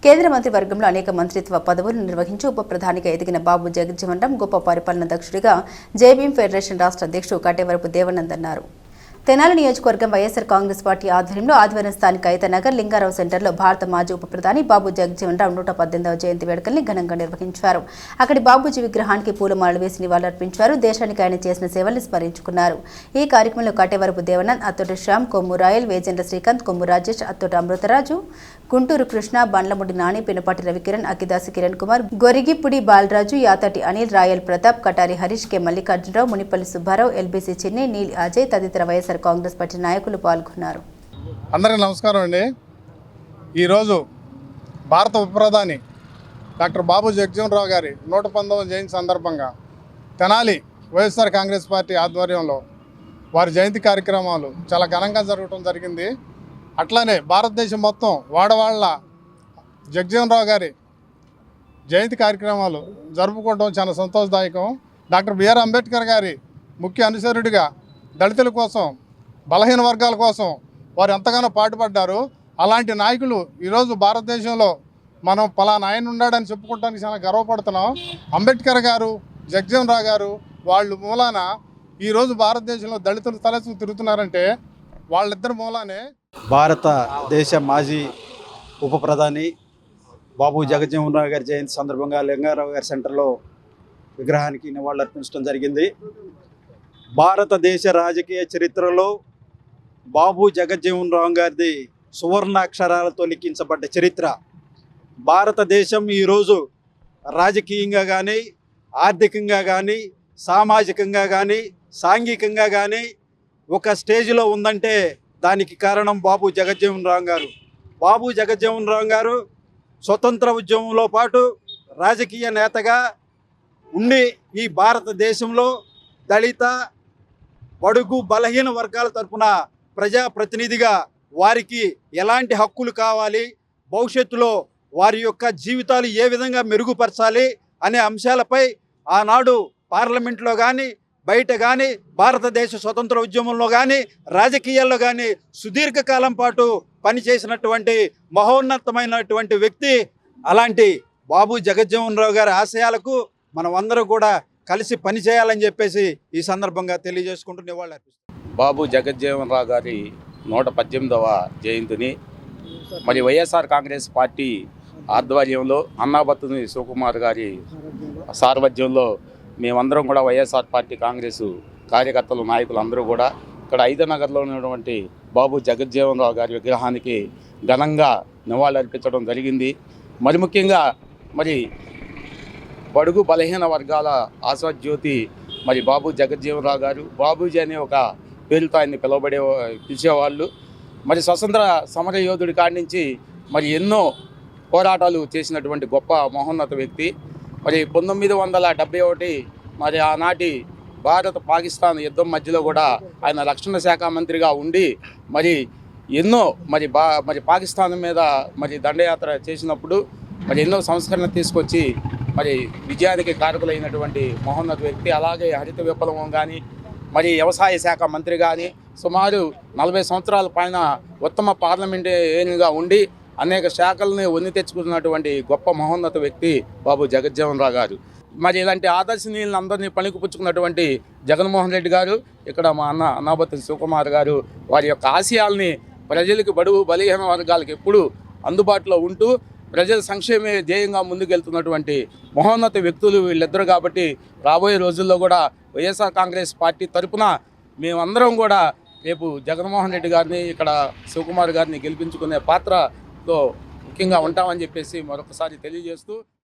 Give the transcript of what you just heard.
కేంద్ర మంత్రివర్గంలో అనేక మంత్రిత్వ పదవులు నిర్వహించి ఉప ప్రధానిగా ఎదిగిన బాబు జగజ్జీవన్ రామ్ గొప్ప పరిపాలన దక్షుడిగా జేబీఎం ఫెడరేషన్ రాష్ట్ర అధ్యక్షుడు కట్టేవరపు దేవానంద్ అన్నారు. తెనాలి నియోజకవర్గం వైఎస్ఆర్ కాంగ్రెస్ పార్టీ ఆధ్వర్యంలో ఆదివారం స్థానిక ఐతనగర్ లింగారావు సెంటర్లో భారత మాజీ ఉప ప్రధాని బాబు జగజ్జీవన్ రామ్ 118వ జయంతి వేడుకల్ని ఘనంగా నిర్వహించారు. అక్కడి బాబూజీ విగ్రహానికి పూలమాలలు వేసి నివాళులర్పించారు. దేశానికి ఆయన చేసిన సేవల్ని స్మరించుకున్నారు. ఈ కార్యక్రమంలో Kattevarapu Devanand, Attoti Shyam, Kommu Royal, Vejendla Srikanth, Kommu Rajesh, Attoti Amrutharaju, Gunturu Krishna, Bandlamudi Nani, Pinapati Ravikiran, Akidasi Kiran Kumar, Gorigipudi Balaraju, Yathati Anil, Royal Pratap, Katari Harish, K Mallikarjunarao, Munipalli Subbarao, LBC Chinni, Neel Ajay తదితర వైఎస్ఆర్ కాంగ్రెస్ పార్టీ నాయకులు పాల్గొన్నారు. అందరికీ నమస్కారం అండి. ఈరోజు భారత ఉప ప్రధాని డాక్టర్ బాబు జగజ్జీవన్ రావు గారి 119వ జయంతి సందర్భంగా తెనాలి వైఎస్ఆర్ కాంగ్రెస్ పార్టీ ఆధ్వర్యంలో వారి జయంతి కార్యక్రమాలు చాలా ఘనంగా జరగడం జరిగింది. అట్లానే భారతదేశం మొత్తం వాడవాళ్ళ జగజ్జీవన్ రావు గారి జయంతి కార్యక్రమాలు జరుపుకోవడం చాలా సంతోషదాయకం. డాక్టర్ బిఆర్ అంబేద్కర్ గారి ముఖ్య అనుసరుడిగా దళితుల కోసం, బలహీన వర్గాల కోసం వారు ఎంతగానో పాటుపడ్డారు. అలాంటి నాయకులు ఈరోజు భారతదేశంలో మనం పలానా ఆయన ఉన్నాడని చెప్పుకోవడానికి చాలా గర్వపడుతున్నాం. అంబేద్కర్ గారు, జగజ్జీవన్ రావు గారు వాళ్ళు మూలాన ఈరోజు భారతదేశంలో దళితులు తలెత్తుకు తిరుగుతున్నారంటే వాళ్ళిద్దరి మూలానే. భారతదేశ మాజీ ఉప ప్రధాని బాబు జగజ్జీవన్ రావు గారి జయంతి సందర్భంగా లింగారావు గారి సెంటర్లో విగ్రహానికి నివాళులర్పించడం జరిగింది. భారతదేశ రాజకీయ చరిత్రలో బాబు జగజ్జీవన్ రావు గారిది సువర్ణాక్షరాలతో లిఖించబడ్డ చరిత్ర. భారతదేశం ఈరోజు రాజకీయంగా కానీ, ఆర్థికంగా కానీ, సామాజికంగా కానీ, సాంఘికంగా కానీ ఒక స్టేజ్లో ఉందంటే దానికి కారణం బాబు జగజ్జీవన్ రావు గారు. బాబు జగజ్జీవన్ రావు గారు స్వతంత్ర ఉద్యమంలో పాటు రాజకీయ నేతగా ఉండి ఈ భారతదేశంలో దళిత, బడుగు, బలహీన వర్గాల తరపున ప్రజాప్రతినిధిగా వారికి ఎలాంటి హక్కులు కావాలి, భవిష్యత్తులో వారి యొక్క జీవితాలు ఏ విధంగా మెరుగుపరచాలి అనే అంశాలపై ఆనాడు పార్లమెంట్లో కానీ, బయట కానీ, భారతదేశ స్వతంత్ర ఉద్యమంలో కానీ, రాజకీయాల్లో కానీ సుదీర్ఘకాలం పాటు పనిచేసినటువంటి మహోన్నతమైనటువంటి వ్యక్తి. అలాంటి బాబు జగజ్జీవన్ రావు గారి ఆశయాలకు మనం అందరూ కూడా కలిసి పనిచేయాలని చెప్పేసి ఈ సందర్భంగా తెలియజేసుకుంటూ నివాళులర్పిస్తాం. బాబు జగజ్జీవన్ రావు గారి 118వ జయంతిని మరి వైఎస్ఆర్ కాంగ్రెస్ పార్టీ ఆధ్వర్యంలో అన్నాబత్తుని శివకుమార్ గారి సారథ్యంలో మేమందరం కూడా వైఎస్ఆర్ పార్టీ కాంగ్రెస్ కార్యకర్తలు, నాయకులు అందరూ కూడా ఇక్కడ ఐదనగర్లో ఉన్నటువంటి బాబు జగజ్జీవన్ రావు గారి విగ్రహానికి ఘనంగా నివాళులర్పించడం జరిగింది. మరి ముఖ్యంగా మరి బడుగు బలహీన వర్గాల ఆశాజ్యోతి మరి బాబు జగజ్జీవన్ రావు గారు, బాబూజీ అనే ఒక పేరుతో ఆయన్ని పిలిచేవాళ్ళు. మరి స్వతంత్ర సమర యోధుడి కాడి నుంచి మరి ఎన్నో పోరాటాలు చేసినటువంటి గొప్ప మహోన్నత వ్యక్తి. మరి 1971 మరి ఆనాటి భారత పాకిస్తాన్ యుద్ధం మధ్యలో కూడా ఆయన రక్షణ శాఖ మంత్రిగా ఉండి మరి ఎన్నో మరి పాకిస్తాన్ మీద మరి దండయాత్ర చేసినప్పుడు మరి ఎన్నో సంస్కరణ తీసుకొచ్చి మరి విజయానికి కారకులైనటువంటి మహోన్నత వ్యక్తి. అలాగే హరిత విప్లవం కానీ, మరి వ్యవసాయ శాఖ మంత్రి కానీ, సుమారు 40 సంవత్సరాల పైన ఉత్తమ పార్లమెంటేరియన్గా ఉండి అనేక శాఖల్ని వన్ని తెచ్చుకున్నటువంటి గొప్ప మహోన్నత వ్యక్తి బాబు జగజ్జీవన్ రావు గారు. మరి ఇలాంటి ఆదర్శనీయులను అందరినీ పనికిపుచ్చుకున్నటువంటి జగన్మోహన్ రెడ్డి గారు, ఇక్కడ మా అన్నాబత్తి శివకుమార్ గారు వారి యొక్క ఆశయాల్ని ప్రజలకు, బడుగు బలహీన వర్గాలకు ఎప్పుడూ అందుబాటులో ఉంటూ ప్రజల సంక్షేమే ధ్యేయంగా ముందుకెళ్తున్నటువంటి మహోన్నత వ్యక్తులు వీళ్ళిద్దరు. కాబట్టి రాబోయే రోజుల్లో కూడా వైఎస్ఆర్ కాంగ్రెస్ పార్టీ తరఫున మేమందరం కూడా రేపు జగన్మోహన్ రెడ్డి గారిని, ఇక్కడ శివకుమార్ గారిని గెలిపించుకునే పాత్రలో ముఖ్యంగా ఉంటామని చెప్పేసి మరొకసారి తెలియజేస్తూ